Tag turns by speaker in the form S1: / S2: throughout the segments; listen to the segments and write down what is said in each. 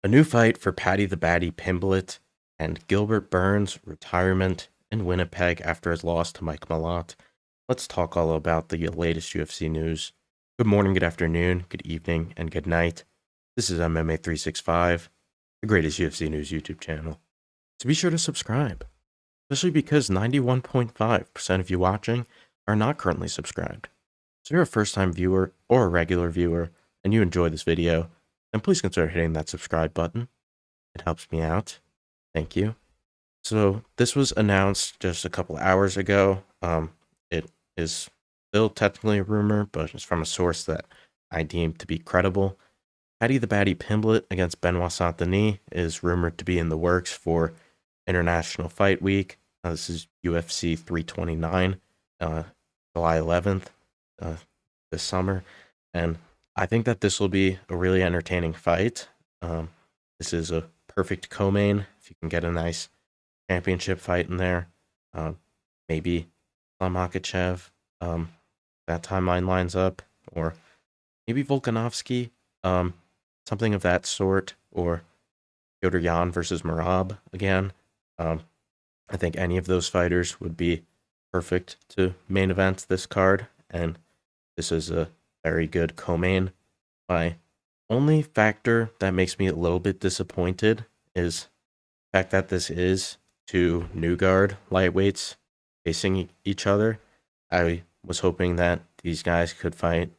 S1: A new fight for Paddy the Baddy Pimblett and Gilbert Burns' retirement in Winnipeg after his loss to Mike Malott. Let's talk all about the latest UFC news. Good morning, good afternoon, good evening, and good night. This is MMA 365, the greatest UFC news YouTube channel. So be sure to subscribe, especially because 91.5% of you watching are not currently subscribed. So if you're a first-time viewer or a regular viewer and you enjoy this video, then please consider hitting that subscribe button. It helps me out. Thank you. So this was announced just a couple hours ago. It is still technically a rumor, but it's from a source that I deem to be credible. Paddy the Baddy Pimblett against Benoit Saint-Denis is rumored to be in the works for International Fight Week. This is UFC 329, July 11th, this summer. And I think that this will be a really entertaining fight. This is a perfect co-main if you can get a nice championship fight in there. Maybe Makhachev, that timeline lines up, or maybe Volkanovski, something of that sort, or Petr Yan versus Merab again. I think any of those fighters would be perfect to main event this card, and this is a very good co-main. My only factor that makes me a little bit disappointed is the fact that this is two new guard lightweights facing each other. I was hoping that these guys could fight,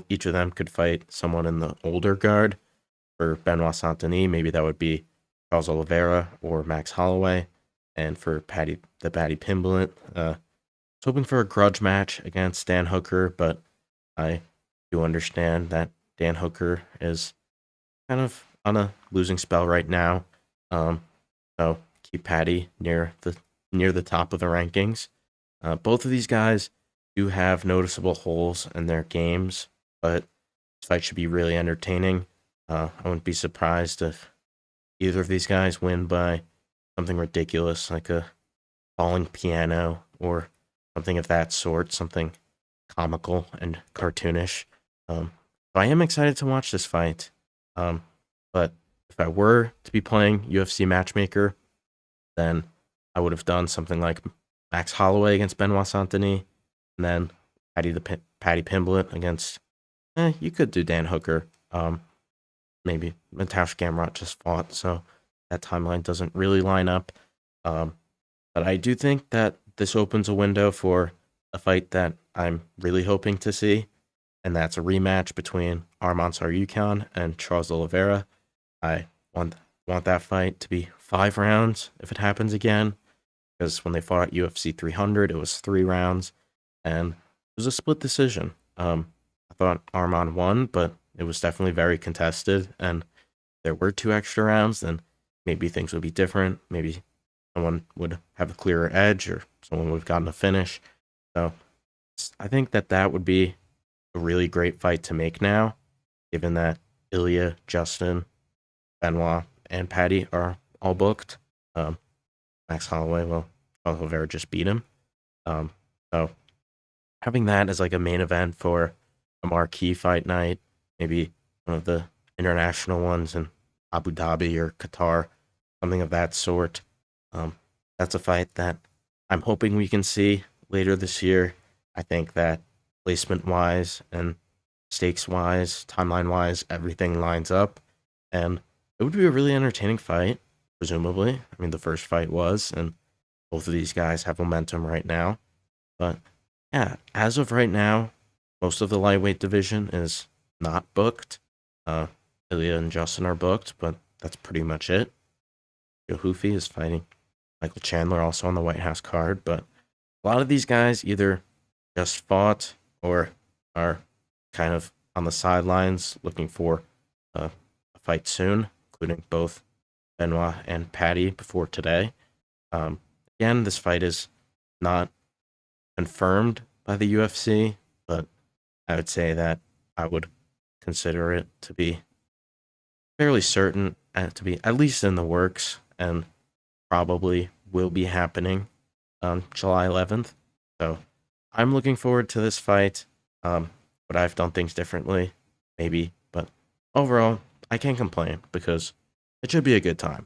S1: each of them could fight someone in the older guard. For Benoit Saint-Denis, maybe that would be Charles Oliveira or Max Holloway. And for Paddy the Baddy Pimblett, I was hoping for a grudge match against Dan Hooker, but I do understand that Dan Hooker is kind of on a losing spell right now. So keep Paddy near the top of the rankings. Both of these guys do have noticeable holes in their games, but this fight should be really entertaining. I wouldn't be surprised if either of these guys win by something ridiculous like a falling piano or something of that sort, something comical and cartoonish. So I am excited to watch this fight. But if I were to be playing UFC Matchmaker, then I would have done something like Max Holloway against Benoit Saint-Denis, and then Paddy Pimblett against. You could do Dan Hooker. Maybe Mateusz Gamrot just fought, so that timeline doesn't really line up. But I do think that this opens a window for a fight that I'm really hoping to see, and that's a rematch between Arman Tsarukyan and Charles Oliveira. I want that fight to be 5 rounds if it happens again, because when they fought at UFC 300, it was 3 rounds, and it was a split decision. I thought Arman won, but it was definitely very contested, and there were 2 extra rounds, then maybe things would be different. Maybe someone would have a clearer edge, or someone would have gotten a finish. So I think that would be a really great fight to make now, given that Ilia, Justin, Benoit, and Paddy are all booked. Max Holloway, well, Oliveira just beat him. So having that as like a main event for a marquee fight night, maybe one of the international ones in Abu Dhabi or Qatar, something of that sort. That's a fight that I'm hoping we can see later this year. I think that placement wise and stakes wise, timeline wise, everything lines up, and it would be a really entertaining fight. Presumably, I mean the first fight was, and both of these guys have momentum right now. But yeah, as of right now, most of the lightweight division is not booked. Ilia and Justin are booked, but that's pretty much it. Joe Hoofy is fighting Michael Chandler, also on the White House card, but a lot of these guys either just fought or are kind of on the sidelines looking for a fight soon, including both Benoit and Paddy before today. Again, this fight is not confirmed by the UFC, but I would say that I would consider it to be fairly certain to be at least in the works, and probably will be happening on July 11th. So I'm looking forward to this fight. But I've done things differently, maybe. But overall, I can't complain because it should be a good time.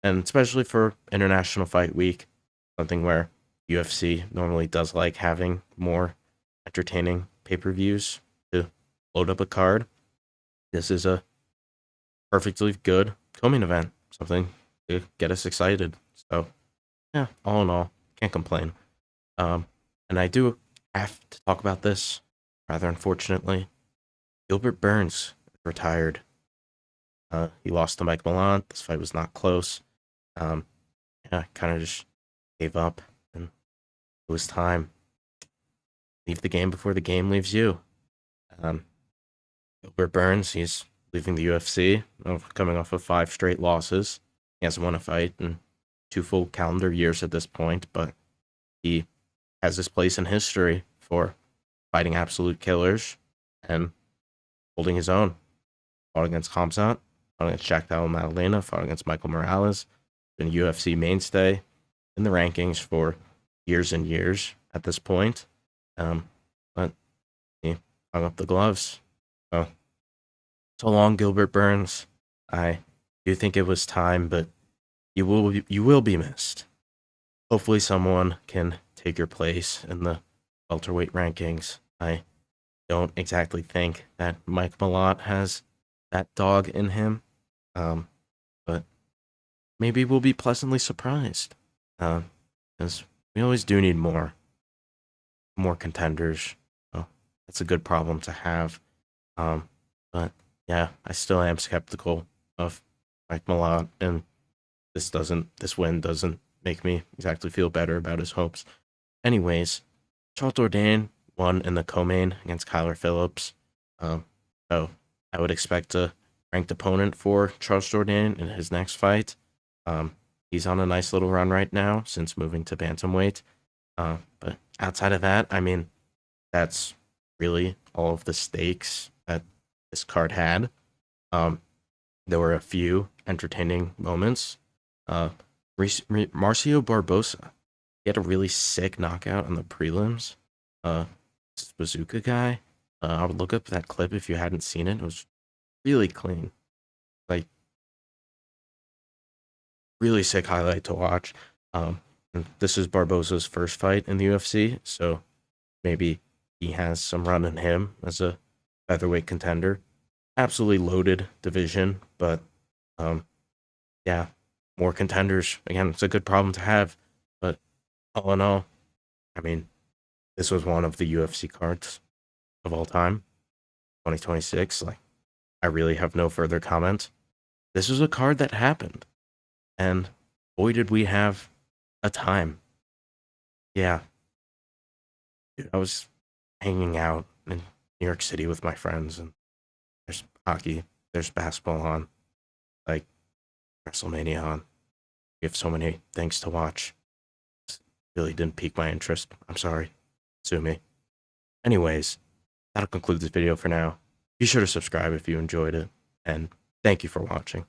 S1: And especially for International Fight Week, something where UFC normally does like having more entertaining pay-per-views to load up a card. This is a perfectly good co-main event, something to get us excited. So yeah, all in all, can't complain. And I do have to talk about this, rather unfortunately. Gilbert Burns retired. He lost to Mike Malott. This fight was not close. Um, yeah, kind of just gave up, and it was time. Leave the game before the game leaves you. Um, Gilbert Burns, he's leaving the UFC, coming off of 5 straight losses. He hasn't won a fight in 2 full calendar years at this point, but he has this place in history for fighting absolute killers and holding his own. Fought against Khamzat, fought against Jack Madalena, fought against Michael Morales, been a UFC mainstay in the rankings for years and years at this point. But he hung up the gloves. So long, Gilbert Burns. I do think it was time, but you will be missed. Hopefully, someone can take your place in the welterweight rankings. I don't exactly think that Mike Malott has that dog in him, but maybe we'll be pleasantly surprised, because we always do need more contenders. So that's a good problem to have. But yeah, I still am skeptical of Mike Malott, and this win doesn't make me exactly feel better about his hopes. Anyways, Charles Jourdain won in the co-main against Kyler Phillips. So I would expect a ranked opponent for Charles Jourdain in his next fight. He's on a nice little run right now since moving to bantamweight. But outside of that, I mean, that's really all of the stakes that this card had. There were a few entertaining moments. Marcio Barbosa, he had a really sick knockout on the prelims. This bazooka guy. I would look up that clip if you hadn't seen it. It was really clean, like really sick highlight to watch. And this is Barbosa's first fight in the UFC, so maybe he has some run in him as a featherweight contender. Absolutely loaded division, but yeah, more contenders. Again, it's a good problem to have, but all in all, I mean, this was one of the UFC cards of all time, 2026. Like, I really have no further comment. This was a card that happened, and boy, did we have a time. Yeah, dude, I was hanging out in New York City with my friends, and there's hockey, there's basketball on, like WrestleMania on. We have so many things to watch. It really didn't pique my interest. I'm sorry. Sue me. Anyways, that'll conclude this video for now. Be sure to subscribe if you enjoyed it, and thank you for watching.